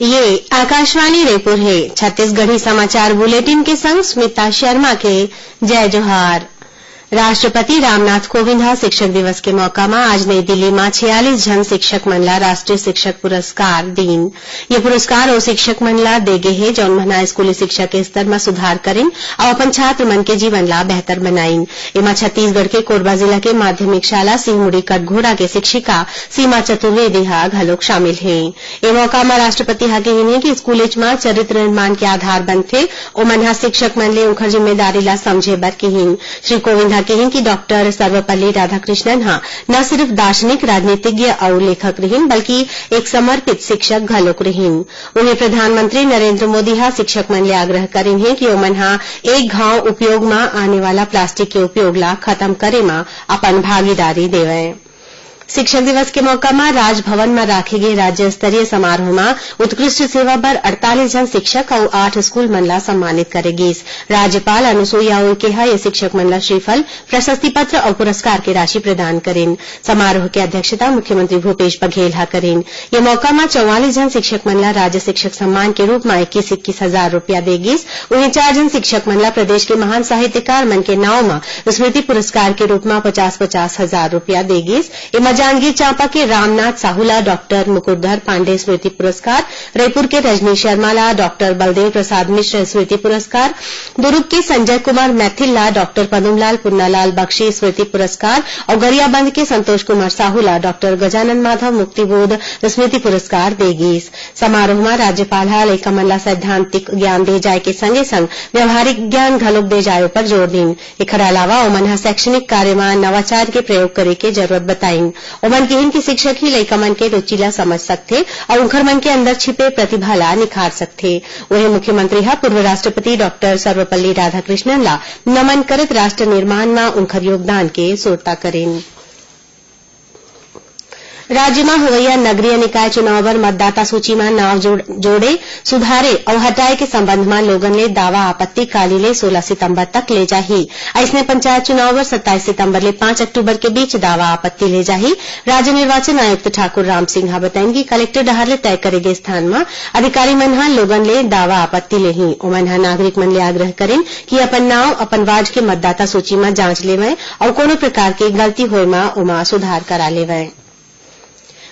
ये आकाशवाणी रायपुर है। छत्तीसगढ़ी समाचार बुलेटिन के संग स्मिता शर्मा के जय जोहार। राष्ट्रपति रामनाथ कोविंद शिक्षक दिवस के मौका में आज नई दिल्ली में 46 जन शिक्षक मन ला राष्ट्रीय शिक्षक पुरस्कार दीन। ये पुरस्कार ओ शिक्षक मन ला देगे है जौन मना स्कूली शिक्षा के स्तर में सुधार करें और अपन छात्र मन के जीवन ला बेहतर बनाइन। एमा छत्तीसगढ़ के कोरबा जिला के माध्यमिक शाला सिंहमुड़ी कटघोरा के शिक्षिका सीमा चतुर्वेदी घलोक शामिल है। ए मौका में राष्ट्रपति कहिन कि स्कूलेज में चरित्र निर्माण के आधार बनथे ओ मन शिक्षक मन ले उनकर जिम्मेदारी ला समझे बर कहिन। श्री कोविंद कहिन कि डॉक्टर सर्वपल्ली राधाकृष्णन न सिर्फ दार्शनिक राजनीतिज्ञ और लेखक रहिन बल्कि एक समर्पित शिक्षक घलोक रहिन। उन्हें प्रधानमंत्री नरेंद्र मोदी शिक्षक मन ले आग्रह करिन है कि ओमन एक घाव उपयोग में आने वाला प्लास्टिक के उपयोग ला खत्म करे में अपन भागीदारी देवे। शिक्षक दिवस के मौका में राजभवन में राखे गए राज्य स्तरीय समारोह में उत्कृष्ट सेवा पर 48 जन शिक्षक और 8 स्कूल मन ला सम्मानित करेगी। राज्यपाल अनुसुईया उइके ये शिक्षक मन ला श्रीफल, प्रशस्ति पत्र और पुरस्कार की राशि प्रदान करें। समारोह की अध्यक्षता मुख्यमंत्री भूपेश बघेल करें। ये मौका में 44 जन शिक्षक मन ला राज्य शिक्षक सम्मान के रूप में 21-21 हजार रुपया देगी। उन्हें 4 जन शिक्षक मन ला प्रदेश के महान साहित्यकार मन के नाव में स्मृति पुरस्कार के रूप में 50-50 हजार रुपया देगी। जांजगीर चांपा के रामनाथ साहूला डॉक्टर मुकुटधर पांडे स्मृति पुरस्कार, रायपुर के रजनी शर्मा ला डॉक्टर बलदेव प्रसाद मिश्र स्मृति पुरस्कार, दुर्ग के संजय कुमार मैथिल ला डॉक्टर पदुमलाल पुन्नालाल बख्शी स्मृति पुरस्कार और गरियाबंद के संतोष कुमार साहू ला डॉक्टर गजानन माधव मुक्तिबोध स्मृति पुरस्कार देगी। समारोह में राज्यपाल लइका मन ला सैद्धांतिक ज्ञान दे जाए के संगे संग व्यवहारिक ज्ञान घलोक दे जाए पर जोर दिन। एकर अलावा ओमन शैक्षणिक कार्य में नवाचार के प्रयोग करे के जरूरत बताइन। ओमन कहिन कि शिक्षक ही लइका मन के रुचि ला समझ सकथे और उनकर मन के अंदर छिपे प्रतिभा ला निखार सकथे। वहीं मुख्यमंत्री पूर्व राष्ट्रपति डॉक्टर सर्वपल्ली राधाकृष्णन ला नमन करत राष्ट्र निर्माण में उनकर योगदान के सोरता करें। राज्य में होवैया नगरीय निकाय चुनाव पर मतदाता सूची में नाव जोड़े, सुधारे और हटाए के संबंध में लोगन ले दावा आपत्ति काली ले 16 सितंबर तक ले जाही। ऐसने पंचायत चुनाव पर 27 सितंबर ले 5 अक्टूबर के बीच दावा आपत्ति ले जाही। राज्य निर्वाचन आयुक्त ठाकुर राम सिंह बताइन कि कलेक्टर डहर ले तय करे गए स्थान में अधिकारी मन लोगन ले दावा आपत्ति लेही। ओमन नागरिक मन ले आग्रह करें कि अपन नाव अपन वार्ड के मतदाता सूची में जांच लेवे और कोनो प्रकार की गलती होय में ओमा सुधार करा लेवे।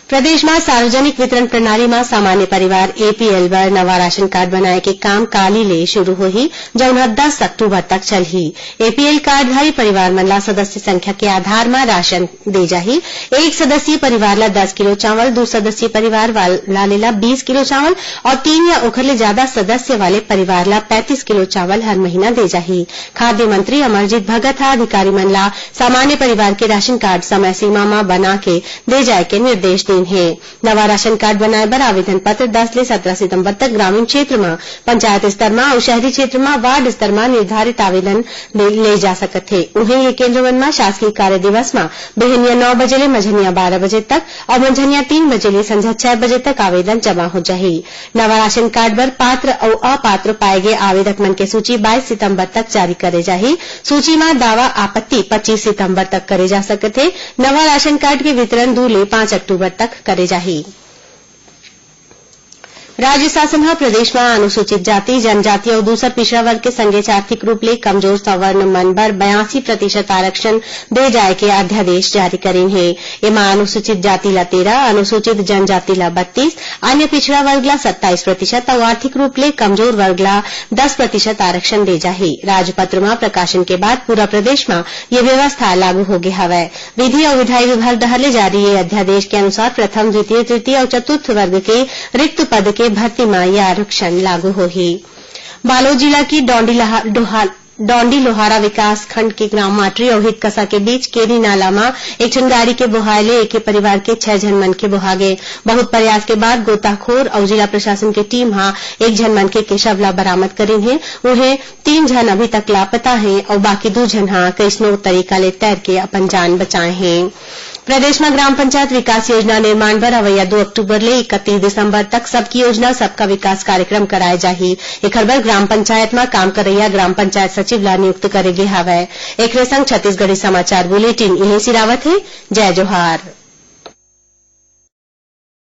प्रदेश में सार्वजनिक वितरण प्रणाली में सामान्य परिवार एपीएल बर नवा राशन कार्ड बनाए के काम काली ले शुरू होही जौन 10 अक्टूबर तक चलही। एपीएल कार्डधारी परिवार मन ला सदस्य संख्या के आधार में राशन दे जाही। एक सदस्यीय परिवार ला 10 किलो चावल, 2 सदस्यीय परिवार वाले ला 20 किलो चावल और 3 या ओखर ले ज्यादा सदस्य वाले परिवार ला 35 किलो चावल हर महीना दे जाही। खाद्य मंत्री अमरजीत भगत अधिकारी मन ला सामान्य परिवार के राशन कार्ड समय सीमा में बना के दे जाए के निर्देश है। नवा राशन कार्ड बनाए बर आवेदन पत्र 10 ले 17 सितंबर तक ग्रामीण क्षेत्र में, पंचायत स्तर में और शहरी क्षेत्र में वार्ड स्तर में निर्धारित आवेदन ले जा सकत है। उन्हें ये केंद्र मन में शासकीय कार्य दिवस में बेहनिया 9 बजे ले मझनिया 12 बजे तक और मंझनिया 3 बजे ले संझा 6 बजे तक आवेदन जमा हो जाही। नवा राशन कार्ड पर पात्र और अपात्र पाए गए आवेदक मन के सूची 22 सितंबर तक जारी करे जाही। सूची में दावा आपत्ति 25 सितंबर तक करे जा सकत है। नवा राशन कार्ड के वितरण 2 ले 5 अक्टूबर तक करे जाही। राज्य शासन प्रदेश में अनुसूचित जाति, जनजाति और दूसरा पिछड़ा वर्ग के संगे आर्थिक रूप ले कमजोर सवर्ण मन बर 82% आरक्षण दे जाए के अध्यादेश जारी करें है। एमा अनुसूचित जाति ला 13, अनुसूचित जनजाति ला 32, अन्य पिछड़ा वर्ग ला 27% और आर्थिक रूप ले कमजोर वर्ग ला 10% आरक्षण दे जाही। राजपत्र में प्रकाशन के बाद पूरा प्रदेश में ये व्यवस्था लागू हो गई हवै। विधि और विधायी विभाग डहर ले जारी ये अध्यादेश के अनुसार प्रथम, द्वितीय, तृतीय और चतुर्थ वर्ग के रिक्त पद के भर्ती में यह आरक्षण लागू होही। बालोद जिला की डोंडी लोहारा विकास खंड के ग्राम माटरी और हितकसा के बीच केरी नाला में एक ठन गाड़ी के बोहाले एक परिवार के 6 जन मन के बोहा गए। बहुत प्रयास के बाद गोताखोर और जिला प्रशासन की टीम एक जन मन के शव ला बरामद करी है। उन्हें 3 जन अभी तक लापता हैं और बाकी 2 जन कैसनो तरीका ले तैर के अपन जान बचाए हैं। प्रदेश में ग्राम पंचायत विकास योजना निर्माण पर अवैया 2 अक्टूबर ले 31 दिसंबर तक सबकी योजना सबका विकास कार्यक्रम कराए जाही। एकर बर ग्राम पंचायत में काम करैया ग्राम पंचायत सचिव ला नियुक्त करे गे हवै। एक संग छत्तीसगढ़ी समाचार बुलेटिन इहे सिरावत है। जय जोहार।